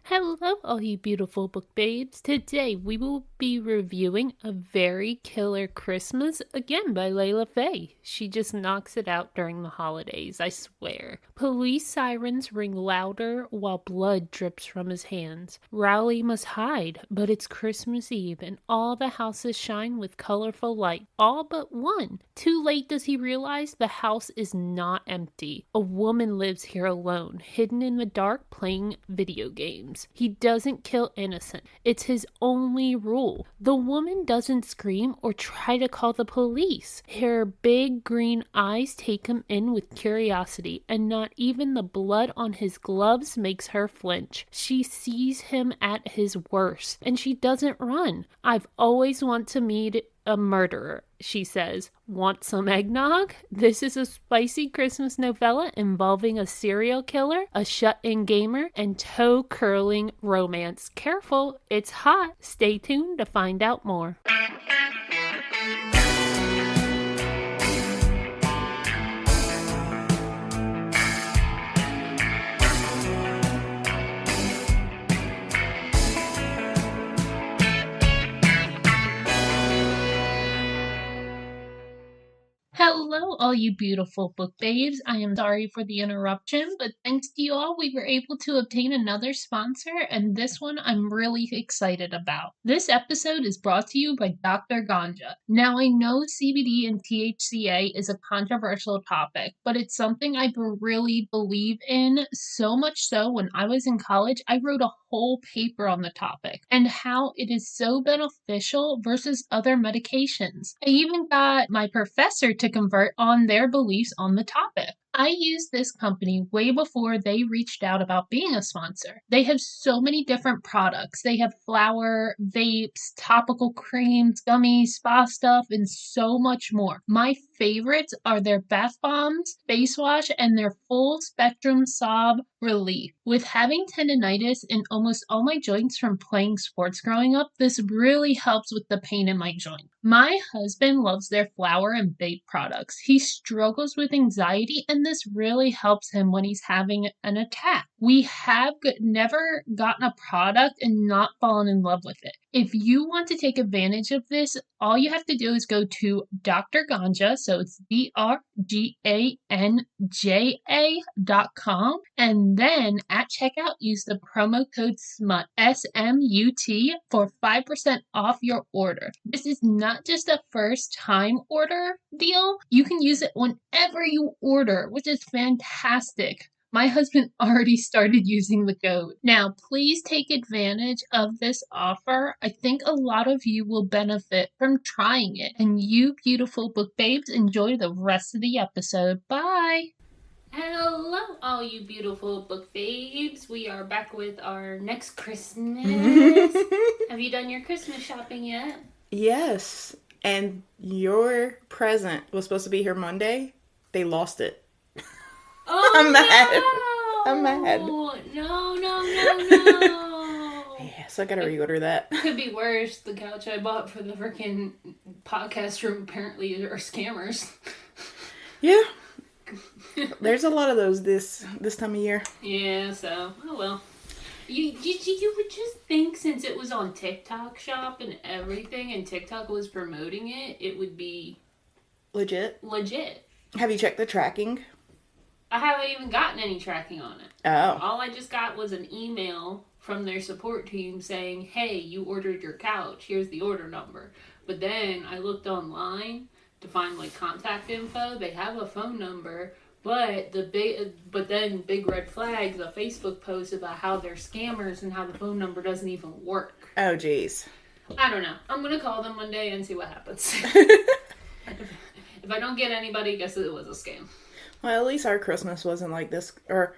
Hello, all you beautiful book babes. Today we will be reviewing A Very Killer Christmas, again by Layla Fae. She just knocks it out during the holidays, I swear. Police sirens ring louder while blood drips from his hands. Rowley must hide, but it's Christmas Eve and all the houses shine with colorful light, all but one. Too late does he realize the house is not empty. A woman lives here alone, hidden in the dark playing video games. He doesn't kill innocent. It's his only rule. The woman doesn't scream or try to call the police. Her big green eyes take him in with curiosity, and not even the blood on his gloves makes her flinch. She sees him at his worst, and she doesn't run. I've always wanted to meet a murderer, she says. Want some eggnog? This is a spicy Christmas novella involving a serial killer, a shut-in gamer, and toe-curling romance. Careful, it's hot. Stay tuned to find out more. Hello, all you beautiful book babes. I am sorry for the interruption, but thanks to you all, we were able to obtain another sponsor, and this one I'm really excited about. This episode is brought to you by Dr. Ganja. Now, I know CBD and THCA is a controversial topic, but it's something I really believe in, so much so when I was in college, I wrote a whole paper on the topic and how it is so beneficial versus other medications. I even got my professor to convert on their beliefs on the topic. I used this company way before they reached out about being a sponsor. They have so many different products. They have flour, vapes, topical creams, gummies, spa stuff, and so much more. My favorites are their bath bombs, face wash, and their full spectrum sob relief. With having tendinitis in almost all my joints from playing sports growing up, this really helps with the pain in my joint. My husband loves their flour and vape products. He struggles with anxiety, and this really helps him when he's having an attack. We have never gotten a product and not fallen in love with it. If you want to take advantage of this, all you have to do is go to Dr. Ganja, so it's DrGanja.com, and then at checkout use the promo code SMUT, SMUT, for 5% off your order. This is not just a first time order deal. You can use it whenever you order, which is fantastic. My husband already started using the code. Now, please take advantage of this offer. I think a lot of you will benefit from trying it. And you beautiful book babes, enjoy the rest of the episode. Bye! Hello, all you beautiful book babes. We are back with our next Christmas. Have you done your Christmas shopping yet? Yes. And your present was supposed to be here Monday. They lost it. Oh, I'm mad. No. I'm mad. No. Yeah, so I gotta reorder that. Could be worse. The couch I bought for the freaking podcast room apparently are scammers. Yeah. There's a lot of those this time of year. Yeah, so, oh well. You would just think since it was on TikTok Shop and everything and TikTok was promoting it, it would be Legit. Have you checked the tracking? I haven't even gotten any tracking on it. Oh. All I just got was an email from their support team saying, hey, you ordered your couch. Here's the order number. But then I looked online to find like contact info. They have a phone number, but then big red flags, a Facebook post about how they're scammers and how the phone number doesn't even work. Oh, geez. I don't know. I'm going to call them one day and see what happens. If I don't get anybody, I guess it was a scam. Well, at least our Christmas wasn't like this, or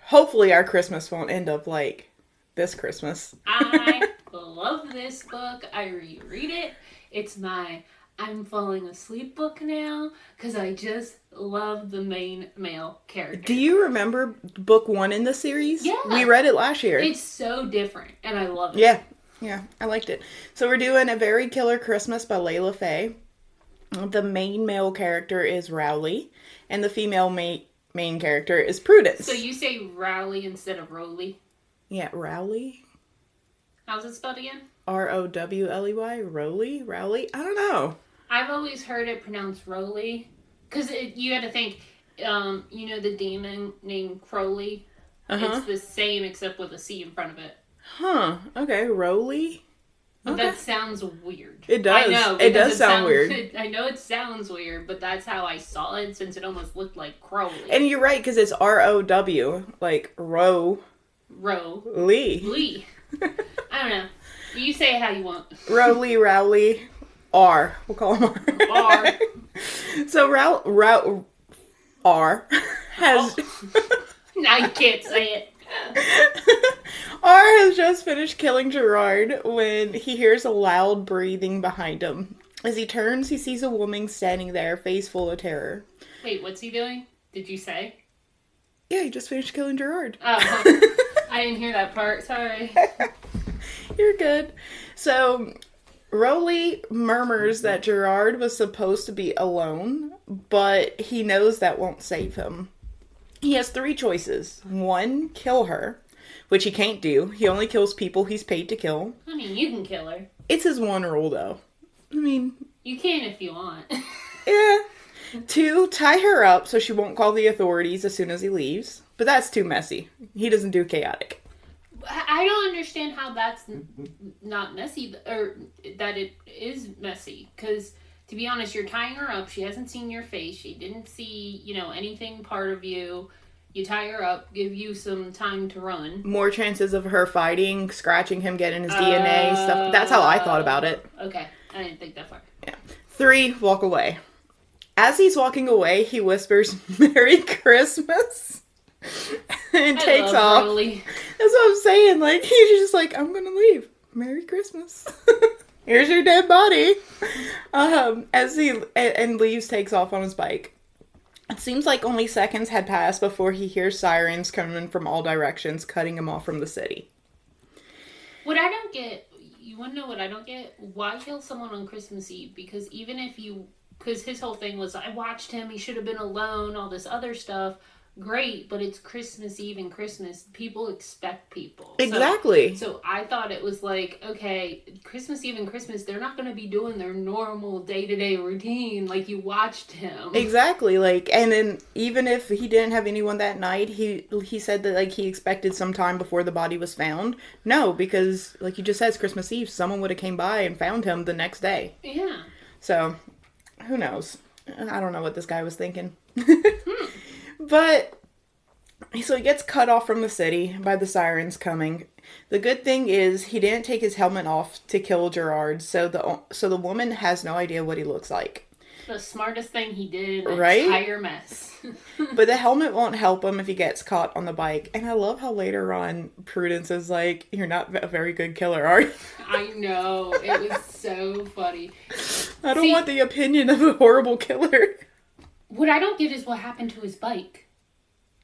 hopefully our Christmas won't end up like this Christmas. I love this book. I reread it. It's my I'm falling asleep book now because I just love the main male character. Do you remember book 1 in the series? Yeah. We read it last year. It's so different, and I love it. Yeah, I liked it. So we're doing A Very Killer Christmas by Layla Fae. The main male character is Rowley, and the female main character is Prudence. So you say Rowley instead of Rowley? Yeah, Rowley. How's it spelled again? Rowley? Rowley? I don't know. I've always heard it pronounced Rowley. Because you had to think, the demon named Crowley? Uh-huh. It's the same except with a C in front of it. Huh. Okay, Rowley? But Okay. that sounds weird. It does. I know. It does sound weird. I know it sounds weird, but that's how I saw it since it almost looked like Crowley. And you're right, because it's Row, like Row. Lee. I don't know. You say it how you want. Rowley. R. We'll call him R. R. So R has... I can't say it. R has just finished killing Gerard when he hears a loud breathing behind him. As he turns, he sees a woman standing there, face full of terror. Wait, what's he doing? Did you say? Yeah, he just finished killing Gerard. Oh, I didn't hear that part. Sorry. You're good. So, Rowley murmurs that Gerard was supposed to be alone, but he knows that won't save him. He has 3 choices. 1, kill her, which he can't do. He only kills people he's paid to kill. I mean, you can kill her. It's his one rule, though. I mean... You can if you want. Yeah. 2, tie her up so she won't call the authorities as soon as he leaves. But that's too messy. He doesn't do chaotic. I don't understand how that's not messy, or that it is messy. Because, to be honest, you're tying her up. She hasn't seen your face. She didn't see, anything part of you. You tie her up, give you some time to run. More chances of her fighting, scratching him, getting his DNA, stuff. That's how I thought about it. Okay. I didn't think that far. Yeah. 3, walk away. As he's walking away, he whispers, "Merry Christmas," and takes off. Rowley. That's what I'm saying. Like, he's just like, "I'm gonna leave. Merry Christmas. Here's your dead body." As he and leaves, takes off on his bike. It seems like only seconds had passed before he hears sirens coming from all directions, cutting him off from the city. What I don't get, you want to know what I don't get? Why kill someone on Christmas Eve? Because because his whole thing was, I watched him, he should have been alone, all this other stuff. Great, but it's Christmas Eve and Christmas. People expect people. Exactly. So I thought it was like, okay, Christmas Eve and Christmas, they're not going to be doing their normal day-to-day routine like you watched him. Exactly. Like, and then even if he didn't have anyone that night, he said that, like, he expected some time before the body was found. No, because, like you just said, it's Christmas Eve. Someone would have came by and found him the next day. Yeah. So, who knows? I don't know what this guy was thinking. But, so he gets cut off from the city by the sirens coming. The good thing is he didn't take his helmet off to kill Gerard, so the woman has no idea what he looks like. The smartest thing he did in an Right? entire mess. But the helmet won't help him if he gets caught on the bike. And I love how later on Prudence is like, "You're not a very good killer, are you?" I know. It was so funny. I don't want the opinion of a horrible killer. What I don't get is what happened to his bike.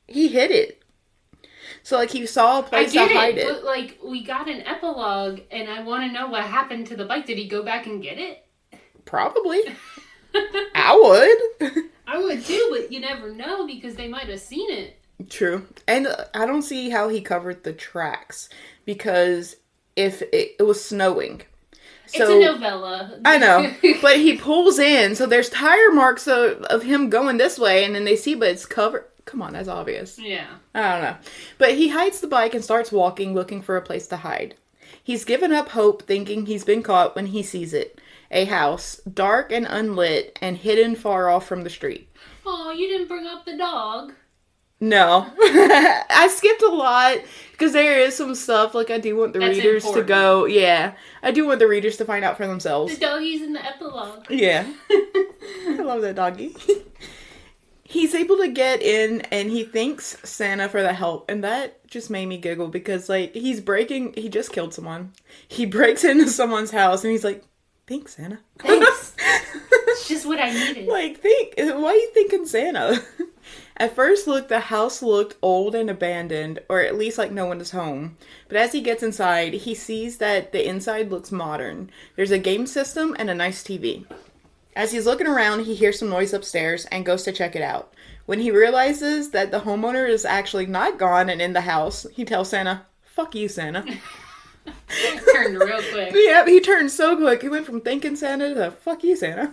He hid it. So, like, he saw a place to hide it. But, like, we got an epilogue, and I want to know what happened to the bike. Did he go back and get it? Probably. I would. I would too, but you never know because they might have seen it. True. And I don't see how he covered the tracks, because if it was snowing. So, it's a novella. I know. But he pulls in, so there's tire marks of him going this way, and then they see, but it's covered. Come on, that's obvious. Yeah. I don't know. But he hides the bike and starts walking, looking for a place to hide. He's given up hope, thinking he's been caught when he sees it. A house, dark and unlit, and hidden far off from the street. Oh, you didn't bring up the dog. No. I skipped a lot, because there is some stuff, like, I do want the readers to go, yeah. I do want the readers to find out for themselves. The doggy's in the epilogue. Yeah. I love that doggy. He's able to get in, and he thanks Santa for the help, and that just made me giggle, because, like, he just killed someone. He breaks into someone's house, and he's like, "Thanks, Santa." Thanks. It's just what I needed. Like, why are you thinking Santa? At first look, the house looked old and abandoned, or at least like no one is home. But as he gets inside, he sees that the inside looks modern. There's a game system and a nice TV. As he's looking around, he hears some noise upstairs and goes to check it out. When he realizes that the homeowner is actually not gone and in the house, he tells Santa, fuck you, Santa. Turned real quick. Yeah, he turned so quick. He went from thanking Santa to fuck you, Santa.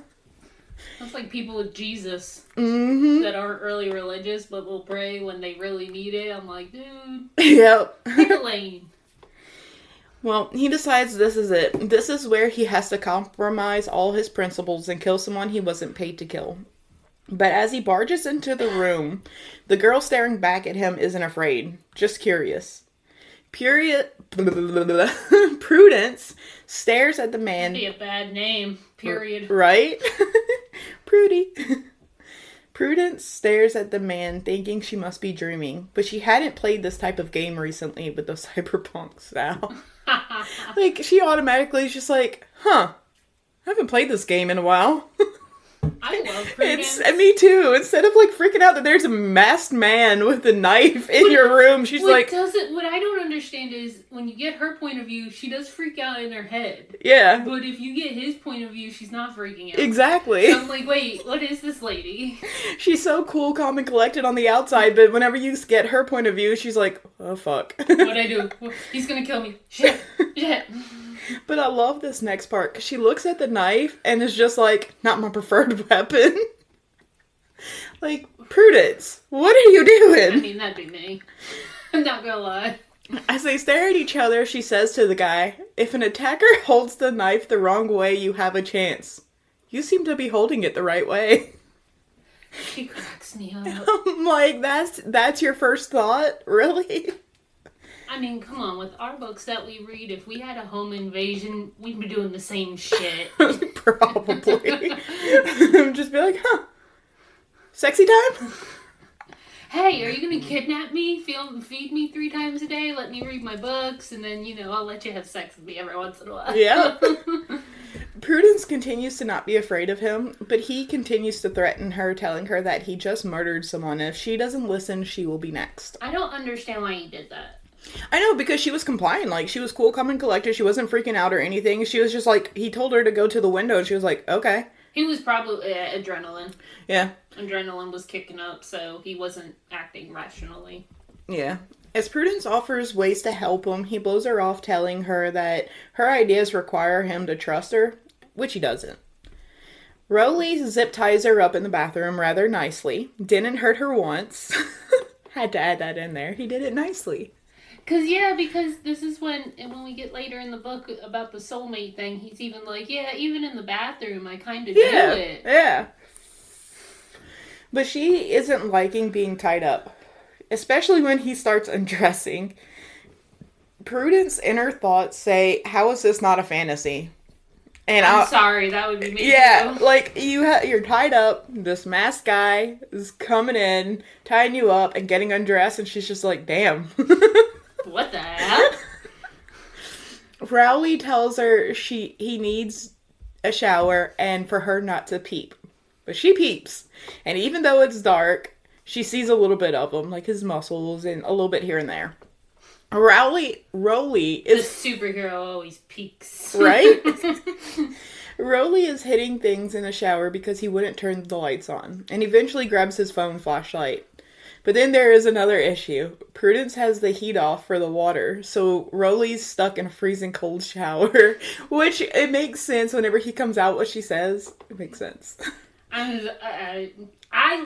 That's like people with Jesus Mm-hmm. that aren't really religious but will pray when they really need it. I'm like, dude, Yep. pick a lane. Well, he decides this is it. This is where he has to compromise all his principles and kill someone he wasn't paid to kill. But as he barges into the room, the girl staring back at him isn't afraid, just curious. Prudence stares at the man. That'd be a bad name, period. Right? Prudy. Prudence stares at the man, thinking she must be dreaming, but she hadn't played this type of game recently with the cyberpunk style. Like, she automatically is just like, huh, I haven't played this game in a while. I love Prudence. Me too. Instead of like freaking out that there's a masked man with a knife in your room, she's like... What I don't understand is, when you get her point of view, she does freak out in her head. Yeah. But if you get his point of view, she's not freaking out. Exactly. So I'm like, wait, what is this lady? She's so cool, calm, and collected on the outside, but whenever you get her point of view, she's like, oh, fuck. What'd I do? He's gonna kill me. Shit. Shit. But I love this next part, because she looks at the knife and is just like, not my preferred weapon. Like, Prudence, what are you doing? I mean, that'd be me. I'm not gonna lie. As they stare at each other, she says to the guy, if an attacker holds the knife the wrong way, you have a chance. You seem to be holding it the right way. She cracks me up. I'm like, that's your first thought? Really? I mean, come on, with our books that we read, if we had a home invasion, we'd be doing the same shit. Probably. Just be like, huh, sexy time? Hey, are you gonna kidnap me, feed me 3 times a day, let me read my books, and then, I'll let you have sex with me every once in a while. Yeah. Prudence continues to not be afraid of him, but he continues to threaten her, telling her that he just murdered someone, and if she doesn't listen, she will be next. I don't understand why he did that. I know, because she was complying. Like, she was cool, calm, and collected. She wasn't freaking out or anything. She was just like, he told her to go to the window, and she was like, okay. He was probably adrenaline. Yeah. Adrenaline was kicking up, so he wasn't acting rationally. Yeah. As Prudence offers ways to help him, he blows her off, telling her that her ideas require him to trust her, which he doesn't. Rowley zip ties her up in the bathroom rather nicely. Didn't hurt her once. Had to add that in there. He did it nicely. Because this is when we get later in the book about the soulmate thing, he's even like, yeah, even in the bathroom, I kind of do it. Yeah. But she isn't liking being tied up, especially when he starts undressing. Prudence inner thoughts say, how is this not a fantasy? And I'm sorry, that would be me yeah, too. like, you're tied up, this masked guy is coming in, tying you up, and getting undressed, and she's just like, damn. What the hell? Rowley tells her he needs a shower and for her not to peep. But she peeps. And even though it's dark, she sees a little bit of him, like his muscles and a little bit here and there. Rowley is... The superhero always peeks. Right? Rowley is hitting things in the shower because he wouldn't turn the lights on. And eventually grabs his phone flashlight. But then there is another issue. Prudence has the heat off for the water, so Rowley's stuck in a freezing cold shower. Which, it makes sense whenever he comes out what she says. It makes sense. I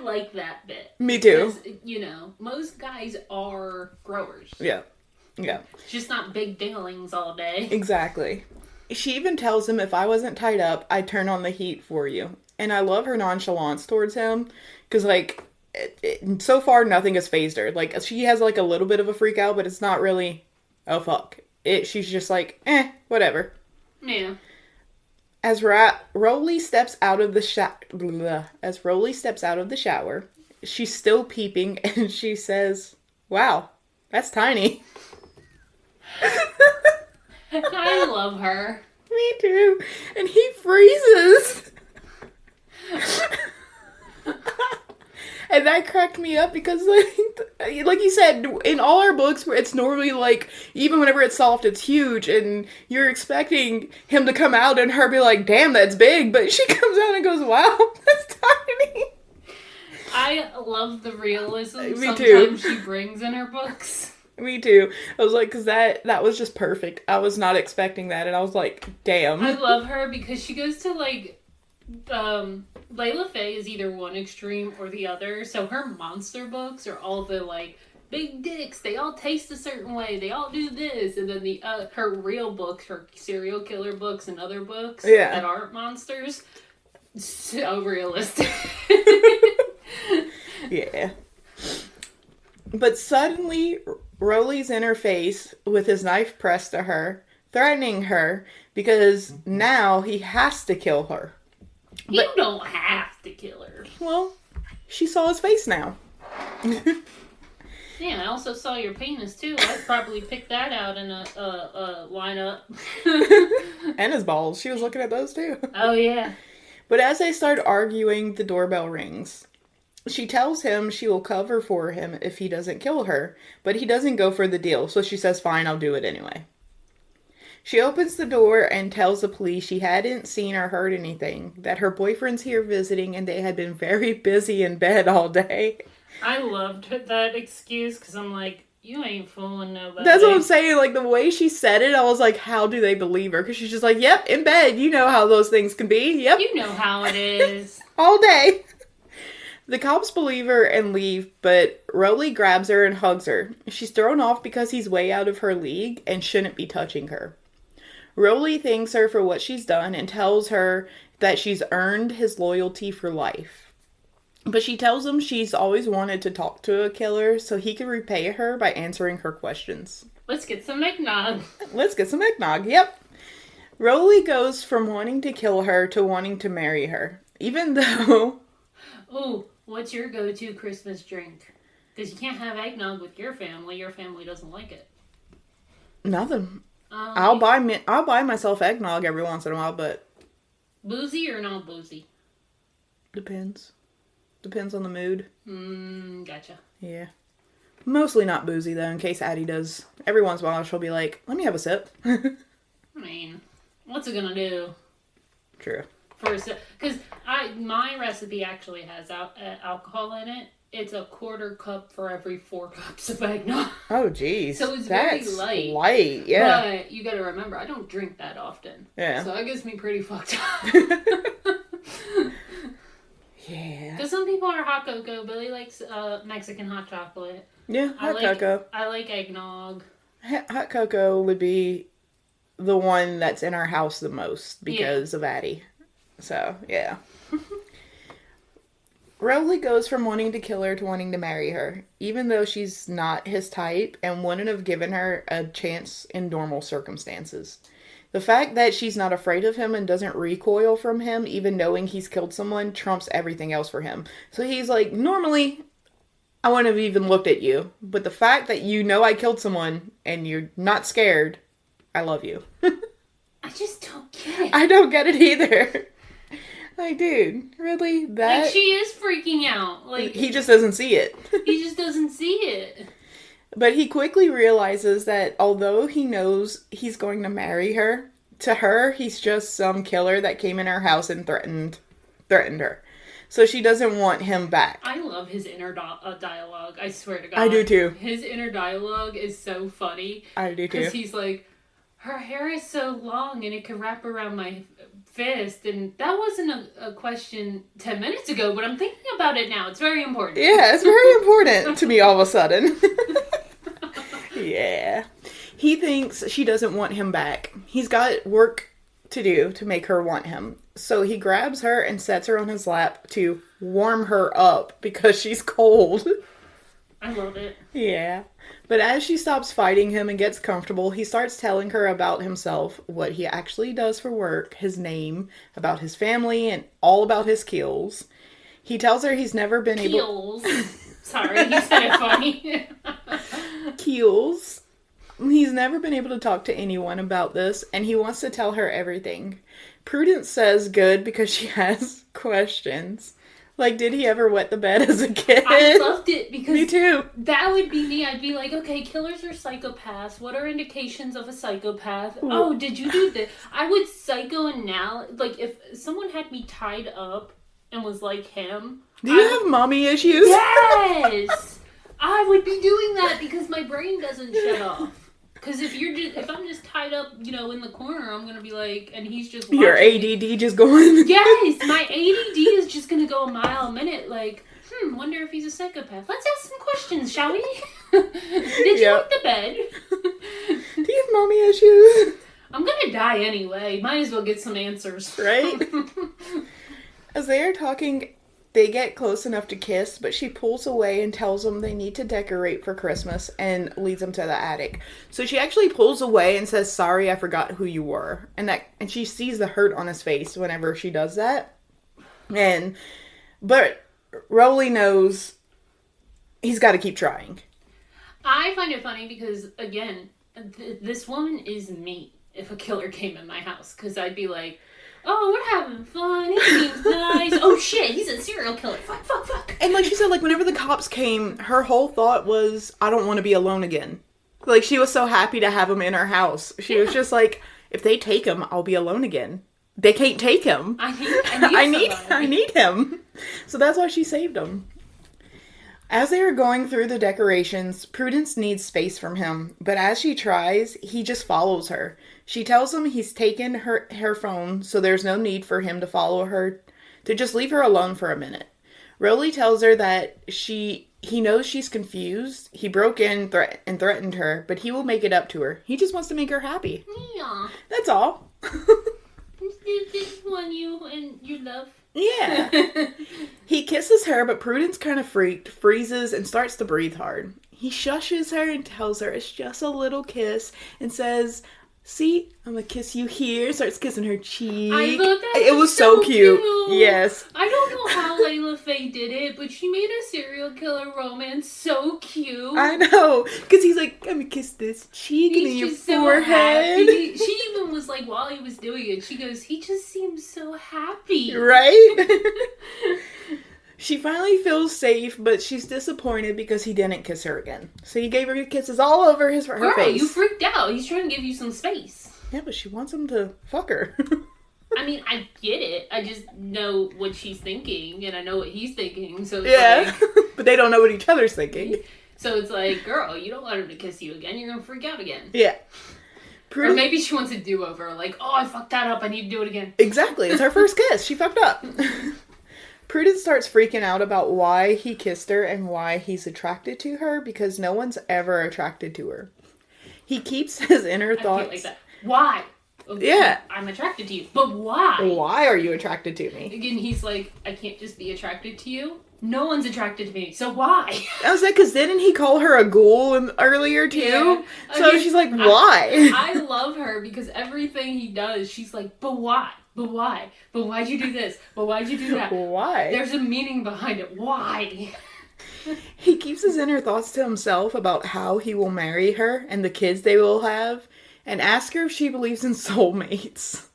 like that bit. Me too. Because, most guys are growers. Yeah. Just not big dinglings all day. Exactly. She even tells him if I wasn't tied up, I'd turn on the heat for you. And I love her nonchalance towards him. Because, like... so far, nothing has fazed her. Like, she has, like, a little bit of a freak out, but it's not really, oh, fuck. She's just like, whatever. Yeah. As Rowley steps out of the shower, she's still peeping, and she says, wow, that's tiny. I love her. Me too. And he freezes. And that cracked me up because, like you said, in all our books, it's normally, like, even whenever it's soft, it's huge, and you're expecting him to come out and her be like, damn, that's big, but she comes out and goes, wow, that's tiny. I love the realism Me sometimes too. she brings in her books. Me too. I was like, because that was just perfect. I was not expecting that, and I was like, damn. I love her because she goes to like, Layla Fae is either one extreme or the other. So her monster books are all the like big dicks. They all taste a certain way. They all do this, and then the her real books, her serial killer books and other books that aren't monsters, so realistic. Yeah. But suddenly, Rowley's in her face with his knife pressed to her, threatening her because now he has to kill her. You don't have to kill her. Well, she saw his face now. Yeah, I also saw your penis too. I'd probably pick that out in a lineup. And his balls. She was looking at those too. Oh, yeah. But as they start arguing, the doorbell rings. She tells him she will cover for him if he doesn't kill her, but he doesn't go for the deal, so she says, fine, I'll do it anyway. She opens the door and tells the police she hadn't seen or heard anything, that her boyfriend's here visiting and they had been very busy in bed all day. I loved that excuse because I'm like, you ain't fooling nobody. That's what I'm saying. Like, the way she said it, I was like, how do they believe her? Because she's just like, yep, in bed. You know how those things can be. Yep. You know how it is. All day. The cops believe her and leave, but Rowley grabs her and hugs her. She's thrown off because he's way out of her league and shouldn't be touching her. Rowley thanks her for what she's done and tells her that she's earned his loyalty for life. But she tells him she's always wanted to talk to a killer so he can repay her by answering her questions. Let's get some eggnog. Let's get some eggnog, yep. Rowley goes from wanting to kill her to wanting to marry her, even though... Ooh, what's your go-to Christmas drink? Because you can't have eggnog with your family. Your family doesn't like it. Nothing. I'll buy myself eggnog every once in a while, but... Boozy or not boozy? Depends. Depends on the mood. Gotcha. Yeah. Mostly not boozy, though, in case Addie does. Every once in a while, she'll be like, let me have a sip. I mean, what's it gonna do? True. For a sip? Because my recipe actually has alcohol in it. It's a quarter cup for every 4 cups of eggnog. Oh, geez. So it's That's very light. light, yeah. But you gotta remember, I don't drink that often. Yeah. So that gets me pretty fucked up. Yeah. Because some people are hot cocoa. Billy likes Mexican hot chocolate. Yeah, hot cocoa. I like eggnog. Hot cocoa would be the one that's in our house the most because of Addie. So, yeah. Rowley goes from wanting to kill her to wanting to marry her, even though she's not his type and wouldn't have given her a chance in normal circumstances. The fact that she's not afraid of him and doesn't recoil from him, even knowing he's killed someone, trumps everything else for him. So he's like, normally, I wouldn't have even looked at you. But the fact that you know I killed someone and you're not scared, I love you. I just don't get it. I don't get it either. Like, dude, really? That... Like, she is freaking out. Like, he just doesn't see it. He just doesn't see it. But he quickly realizes that although he knows he's going to marry her, to her, he's just some killer that came in her house and threatened her. So she doesn't want him back. I love his inner dialogue. I swear to God. I do too. His inner dialogue is so funny. I do too. Because he's like, her hair is so long and it can wrap around my fist. And that wasn't a question 10 minutes ago, but I'm thinking about it now. It's very important. Yeah, it's very important to me all of a sudden. Yeah. He thinks she doesn't want him back. He's got work to do to make her want him. So he grabs her and sets her on his lap to warm her up because she's cold. I love it. Yeah. But as she stops fighting him and gets comfortable, he starts telling her about himself, what he actually does for work, his name, about his family, and all about his kills. He tells her he's never been able... Sorry, he said it funny. Keels. He's never been able to talk to anyone about this, and he wants to tell her everything. Prudence says good because she has questions. Like, did he ever wet the bed as a kid? I loved it because... Me too. That would be me. I'd be like, okay, killers are psychopaths. What are indications of a psychopath? Ooh. Oh, did you do this? I would psychoanalyze... Like, if someone had me tied up and was like him... Do you have mommy issues? Yes! I would be doing that because my brain doesn't shut off. Because if I'm just tied up, in the corner, I'm gonna be like, and he's just watching Your ADD just going. Yes, my ADD is just gonna go a mile a minute. Like, wonder if he's a psychopath. Let's ask some questions, shall we? Did you like the bed? Do you have mommy issues? I'm gonna die anyway. Might as well get some answers. Right? As they are talking, they get close enough to kiss, but she pulls away and tells them they need to decorate for Christmas and leads them to the attic. So she actually pulls away and says, "Sorry, I forgot who you were." And she sees the hurt on his face whenever she does that. But Rowley knows he's got to keep trying. I find it funny because, again, this woman is me if a killer came in my house. Because I'd be like, oh, we're having fun. He seems nice. Oh, shit, he's a serial killer. Fuck. And like she said, like, whenever the cops came, her whole thought was, I don't want to be alone again. Like, she was so happy to have him in her house. She was just like, if they take him, I'll be alone again. They can't take him. I need him. So that's why she saved him. As they are going through the decorations, Prudence needs space from him, but as she tries, he just follows her. She tells him he's taken her phone, so there's no need for him to follow her, to just leave her alone for a minute. Rowley tells her that he knows she's confused. He broke in and threatened her, but he will make it up to her. He just wants to make her happy. Yeah. That's all. This one you and your love. Yeah. He kisses her, but Prudence kind of freezes, and starts to breathe hard. He shushes her and tells her it's just a little kiss and says, "See, I'm gonna kiss you here." Starts kissing her cheek. I thought that it was so cute. Yes. I don't know how Layla Fae did it, but she made a serial killer romance so cute. I know. Because he's like, "I'm gonna kiss this cheek and then your forehead." So she even was like, while he was doing it, she goes, he just seems so happy. Right? She finally feels safe, but she's disappointed because he didn't kiss her again. So he gave her kisses all over her face. Girl, you freaked out. He's trying to give you some space. Yeah, but she wants him to fuck her. I mean, I get it. I just know what she's thinking, and I know what he's thinking. So it's yeah, like, but they don't know what each other's thinking. So it's like, girl, you don't want him to kiss you again. You're gonna freak out again. Yeah. Or maybe she wants a do-over. Like, oh, I fucked that up. I need to do it again. Exactly. It's her first kiss. She fucked up. Prudence starts freaking out about why he kissed her and why he's attracted to her, because no one's ever attracted to her. He keeps his inner thoughts. I like that. Why? Yeah. I'm attracted to you. But why? Why are you attracted to me? Again, he's like, I can't just be attracted to you. No one's attracted to me, so why? I was like, because didn't he call her a ghoul earlier too? Yeah. So she's like, why? I love her because everything he does, she's like, but why? But why? But why'd you do this? But why'd you do that? Why? There's a meaning behind it. Why? He keeps his inner thoughts to himself about how he will marry her and the kids they will have, and asks her if she believes in soulmates.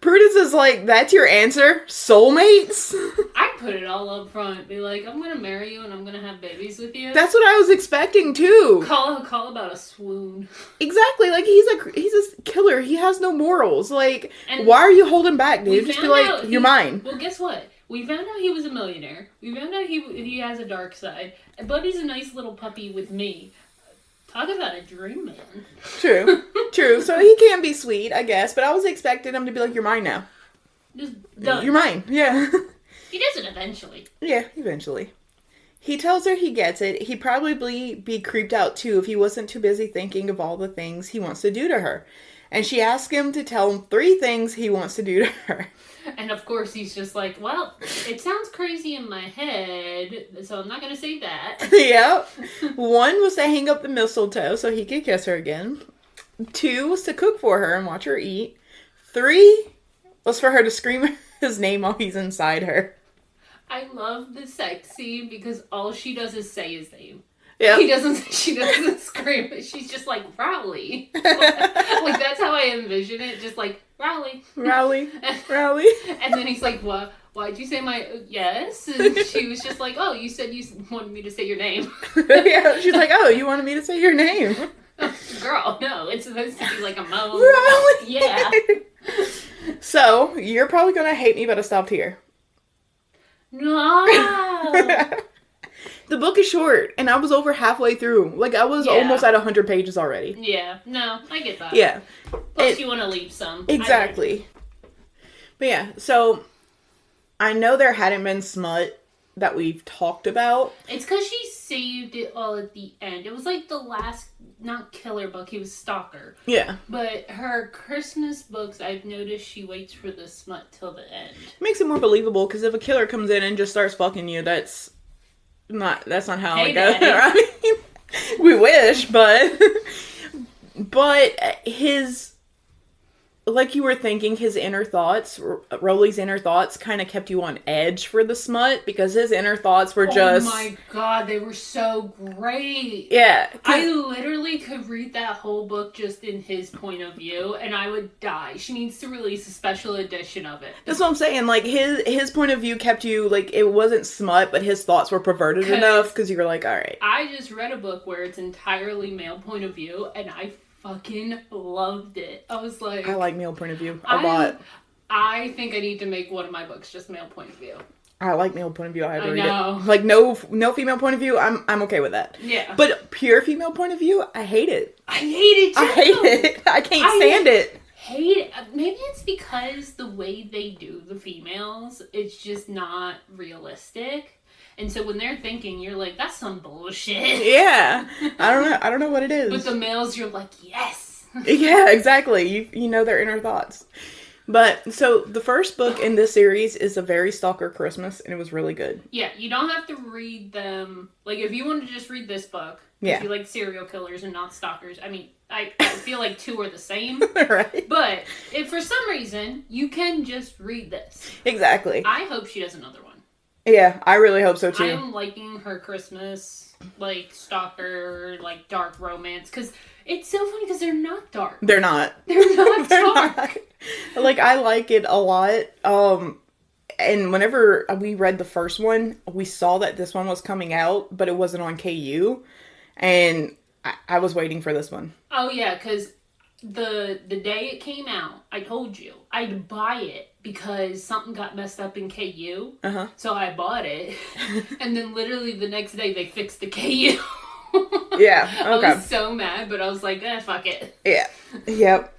Prudence is like, that's your answer? Soulmates? I put it all up front. Be like, I'm gonna marry you and I'm gonna have babies with you. That's what I was expecting too. Call about a swoon. Exactly. Like, he's a killer. He has no morals. Like, why are you holding back, dude? Just be like, you're mine. Well, guess what? We found out he was a millionaire. We found out he has a dark side. Buddy's a nice little puppy with me. Talk about a dream man. True. So he can be sweet, I guess. But I was expecting him to be like, you're mine now. Just done. You're mine. Yeah. He does it eventually. Yeah, eventually. He tells her he gets it. He'd probably be creeped out too if he wasn't too busy thinking of all the things he wants to do to her. And she asks him to tell him 3 things he wants to do to her. And of course he's just like, well, it sounds crazy in my head, so I'm not going to say that. Yep. 1 was to hang up the mistletoe so he could kiss her again. 2 was to cook for her and watch her eat. 3 was for her to scream his name while he's inside her. I love the sex scene because all she does is say his name. Yeah. She doesn't scream. She's just like, Rowley. Like, that's how I envision it. Just like, Rowley. Rowley. And then he's like, what? Why'd you say my... Yes? And she was just like, oh, you said you wanted me to say your name. Yeah, she's like, oh, you wanted me to say your name. Girl, no. It's supposed to be like a moan. Rowley. Yeah. So, you're probably going to hate me, but I stopped here. No. The book is short, and I was over halfway through. Like, I was almost at 100 pages already. Yeah, no, I get that. Yeah. Plus, you want to leave some. Exactly. But yeah, so I know there hadn't been smut that we've talked about. It's because she saved it all at the end. It was like the last, not killer book, he was stalker. Yeah. But her Christmas books, I've noticed she waits for the smut till the end. Makes it more believable, because if a killer comes in and just starts fucking you, that's not how it goes. I mean, we wish, but his, like you were thinking, his inner thoughts, Rowley's inner thoughts, kind of kept you on edge for the smut, because his inner thoughts were just... Oh my god, they were so great. Yeah. I literally could read that whole book just in his point of view, and I would die. She needs to release a special edition of it. That's what I'm saying. Like, his point of view kept you, like, it wasn't smut, but his thoughts were perverted enough, because you were like, alright. I just read a book where it's entirely male point of view, and I fucking loved it. I was like... I like male point of view a lot. I think I need to make one of my books just male point of view. I like male point of view. I had to read know. it. Like, no female point of view, I'm okay with that. Yeah. But pure female point of view, I hate it. I hate it too. I hate it. I can't stand it. Hate it. Maybe it's because the way they do the females, it's just not realistic. And so when they're thinking, you're like, that's some bullshit. Yeah. I don't know what it is. With the males, you're like, yes. Yeah, exactly. You know their inner thoughts. But, so, the first book in this series is A Very Stalker Christmas, and it was really good. Yeah, you don't have to read them. Like, if you wanted to just read this book, if you like serial killers and not stalkers, I mean, I feel like two are the same. Right. But, if for some reason, you can just read this. Exactly. I hope she does another one. Yeah, I really hope so too. I am liking her Christmas, like, stalker, like, dark romance, because it's so funny because they're not dark. They're not. They're not dark. Not. Like, I like it a lot. And whenever we read the first one, we saw that this one was coming out, but it wasn't on KU. And I was waiting for this one. Oh, yeah, because the day it came out, I told you, I'd buy it because something got messed up in KU. Uh-huh. So I bought it. And then literally the next day they fixed the KU. Yeah, okay. I was so mad, but I was like, fuck it. Yeah. Yep.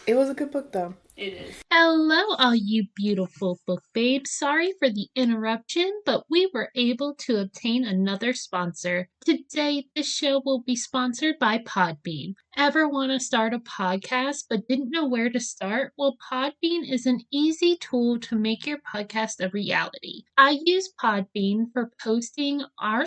It was a good book, though. It is. Hello, all you beautiful book babes. Sorry for the interruption, but we were able to obtain another sponsor. Today, the show will be sponsored by Podbean. Ever want to start a podcast but didn't know where to start? Well, Podbean is an easy tool to make your podcast a reality. I use Podbean for posting our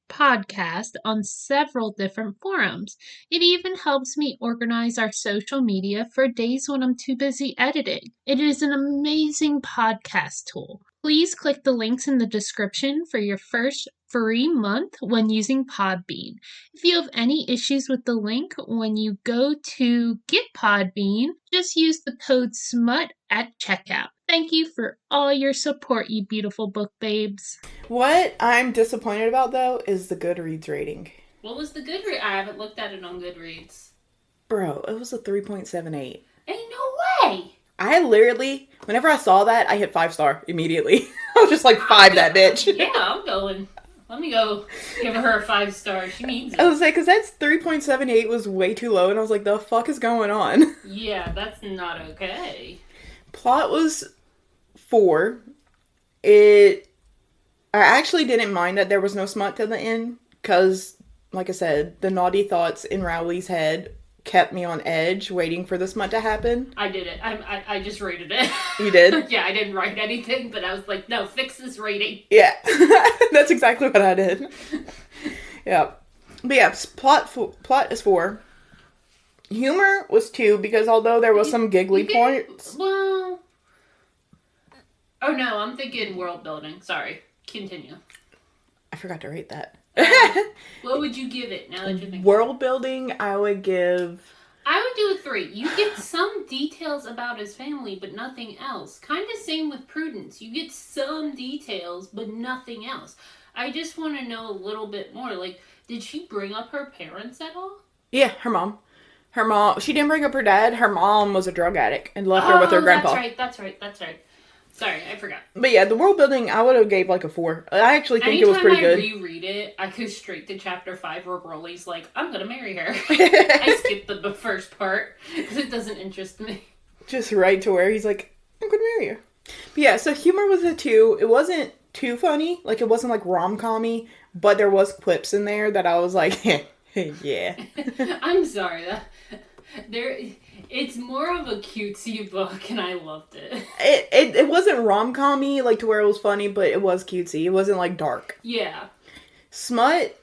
podcast on several different forums. It even helps me organize our social media for days when I'm too busy editing. It is an amazing podcast tool. Please click the links in the description for your first free month when using Podbean. If you have any issues with the link when you go to get Podbean, just use the code SMUT at checkout. Thank you for all your support, you beautiful book babes. What I'm disappointed about, though, is the Goodreads rating. What was the Goodreads? I haven't looked at it on Goodreads. Bro, it was a 3.78. Ain't no way! I literally, whenever I saw that, I hit 5-star immediately. I was just like, 5 that bitch. Yeah, I'm going. Let me go give her a 5-star. She needs it. I was like, because that's 3.78 was way too low, and I was like, the fuck is going on? Yeah, that's not okay. Plot was 4. I actually didn't mind that there was no smut till the end, because, like I said, the naughty thoughts in Rowley's head kept me on edge, waiting for the smut to happen. I did it. I just rated it. You did? Yeah, I didn't write anything, but I was like, no, fix this rating. Yeah. That's exactly what I did. Yeah. But yeah, plot is 4. Humor was 2, because although there was some giggly points... Well... Oh no, I'm thinking world building. Sorry. Continue. I forgot to rate that. What would you give it now that you're thinking? World building, I would give... I would do a 3. You get some details about his family, but nothing else. Kind of same with Prudence. You get some details, but nothing else. I just want to know a little bit more. Like, did she bring up her parents at all? Yeah, her mom. She didn't bring up her dad. Her mom was a drug addict and left her with her grandpa. That's right. Sorry, I forgot. But yeah, the world building, I would have gave like a 4. I actually think it was pretty good. Anytime I reread it, I go straight to chapter 5 where Rowley's like, I'm gonna marry her. I skipped the first part because it doesn't interest me. Just right to where he's like, I'm gonna marry her. But yeah, so humor was a 2. It wasn't too funny. Like, it wasn't like rom-com-y, but there was clips in there that I was like, yeah. I'm sorry. It's more of a cutesy book, and I loved it. It wasn't rom-com-y, like, to where it was funny, but it was cutesy. It wasn't, like, dark. Yeah. Smut,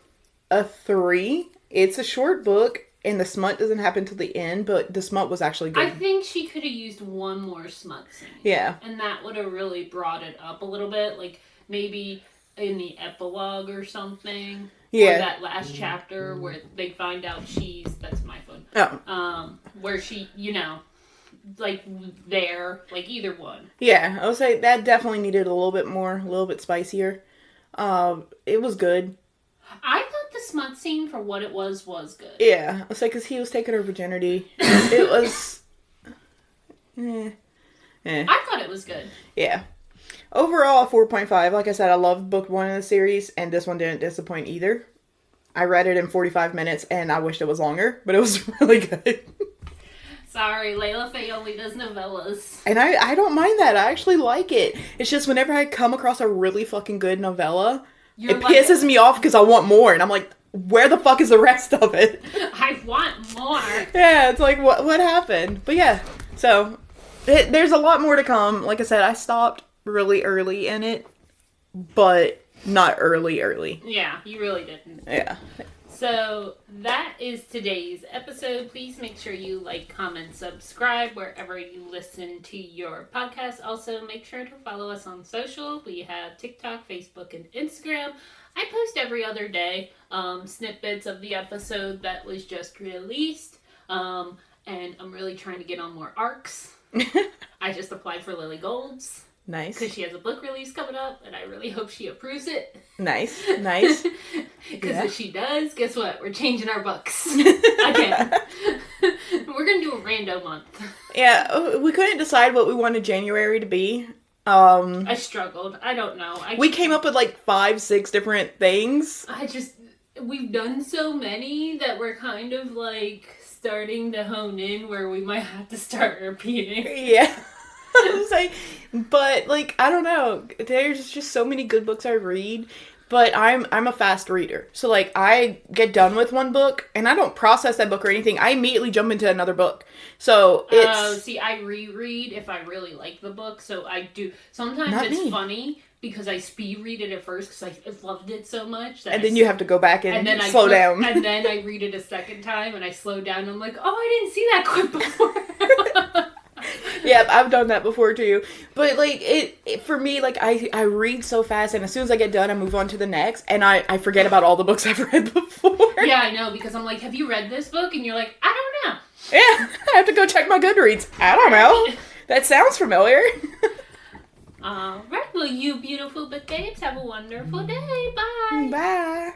a 3. It's a short book, and the smut doesn't happen till the end, but the smut was actually good. I think she could have used one more smut scene. Yeah. And that would have really brought it up a little bit, like, maybe in the epilogue or something. Yeah. Or that last chapter where they find out that's my phone. Oh. Where she, like, there, like, either one. Yeah, I would say that definitely needed a little bit more, a little bit spicier. It was good. I thought the smut scene, for what it was good. Yeah, I would say because he was taking her virginity. It was... I thought it was good. Yeah. Overall, 4.5. Like I said, I loved book 1 in the series, and this one didn't disappoint either. I read it in 45 minutes, and I wished it was longer, but it was really good. Sorry, Layla Fae only does novellas. And I don't mind that. I actually like it. It's just whenever I come across a really fucking good novella, it pisses me off because I want more. And I'm like, where the fuck is the rest of it? I want more. Yeah, it's like, what happened? But yeah, so there's a lot more to come. Like I said, I stopped really early in it, but not early. Yeah, you really didn't. Yeah. So that is today's episode. Please make sure you like, comment, subscribe wherever you listen to your podcast. Also, make sure to follow us on social. We have TikTok, Facebook, and Instagram. I post every other day snippets of the episode that was just released. And I'm really trying to get on more arcs. I just applied for Lily Gold's. Nice. Because she has a book release coming up, and I really hope she approves it. Nice. Because if she does, guess what? We're changing our books. Again. We're going to do a rando month. Yeah, we couldn't decide what we wanted January to be. I struggled. I don't know. We came up with like 5-6 different things. We've done so many that we're kind of like starting to hone in where we might have to start repeating. Yeah. But like, I don't know. There's just so many good books I read, but I'm a fast reader. So like, I get done with one book and I don't process that book or anything. I immediately jump into another book. So it's... I reread if I really like the book. So I do. Sometimes funny because I speed read it at first because I loved it so much. And then you have to go back and slow down. And then I read it a second time and I slow down and I'm like, oh, I didn't see that clip before. Yeah, I've done that before too. But like it for me, like I read so fast, and as soon as I get done, I move on to the next, and I forget about all the books I've read before. Yeah, I know, because I'm like, have you read this book? And you're like, I don't know. Yeah, I have to go check my Goodreads. I don't know. That sounds familiar. Alright, well, you beautiful book babes, have a wonderful day. Bye. Bye.